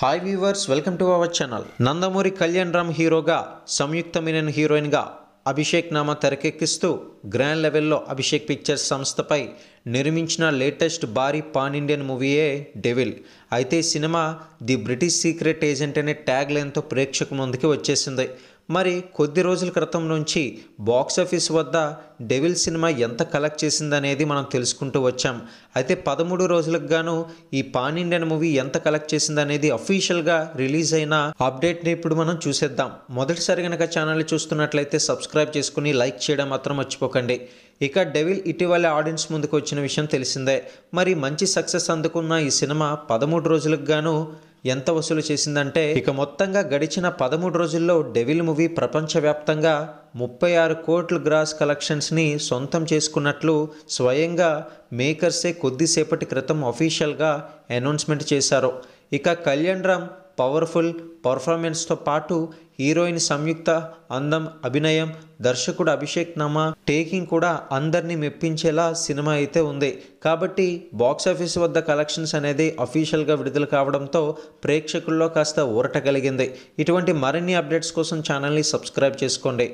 Hi viewers, welcome to our channel. Nandamuri Kalyan Ram హీరోగా సంయుక్త మీనన్ హీరోయిన్గా Abhishek Nama తెరకెక్కిస్తూ grand లెవెల్లో అభిషేక్ పిక్చర్స్ సంస్థపై నిర్మించిన లేటెస్ట్ భారీ పాన్ ఇండియన్ మూవీయే డెవిల్. అయితే cinema the British secret agent అనే ట్యాగ్ లైన్తో ప్రేక్షకుల ముందుకి వచ్చేసింది. మరి కొద్ది రోజుల క్రితం నుంచి బాక్సాఫీస్ వద్ద డెవిల్ సినిమా ఎంత కలెక్ట్ చేసిందనేది మనం తెలుసుకుంటూ వచ్చాం. అయితే 13 రోజులకు గాను ఈ పాన్ ఇండియన్ మూవీ ఎంత కలెక్ట్ చేసిందనేది అఫీషియల్గా రిలీజ్ అయిన అప్డేట్ని ఇప్పుడు మనం చూసేద్దాం. మొదటిసారి కనుక ఛానల్ని చూస్తున్నట్లయితే సబ్స్క్రైబ్ చేసుకుని లైక్ చేయడం మాత్రం మర్చిపోకండి. ఇక డెవిల్ ఇటీవల ఆడియన్స్ ముందుకు వచ్చిన విషయం తెలిసిందే. మరి మంచి సక్సెస్ అందుకున్న ఈ సినిమా 13 రోజులకు గాను ఎంత వసూలు చేసిందంటే, ఇక మొత్తంగా గడిచిన 13 రోజుల్లో డెవిల్ మూవీ ప్రపంచవ్యాప్తంగా 36 కోట్ల గ్రాస్ కలెక్షన్స్ని సొంతం చేసుకున్నట్లు స్వయంగా మేకర్సే కొద్దిసేపటి క్రితం అఫీషియల్గా అనౌన్స్మెంట్ చేశారు. ఇక కళ్యాణ్ రామ్ పవర్ఫుల్ పర్ఫార్మెన్స్తో పాటు హీరోయిన్ సంయుక్త అందం, అభినయం, దర్శకుడు అభిషేక్ నామా టేకింగ్ కూడా అందరినీ మెప్పించేలా సినిమా అయితే ఉంది. కాబట్టి బాక్సాఫీస్ వద్ద కలెక్షన్స్ అనేది అఫీషియల్గా విడుదల కావడంతో ప్రేక్షకుల్లో కాస్త ఊరట కలిగింది. ఇటువంటి మరిన్ని అప్డేట్స్ కోసం ఛానల్ని సబ్స్క్రైబ్ చేసుకోండి.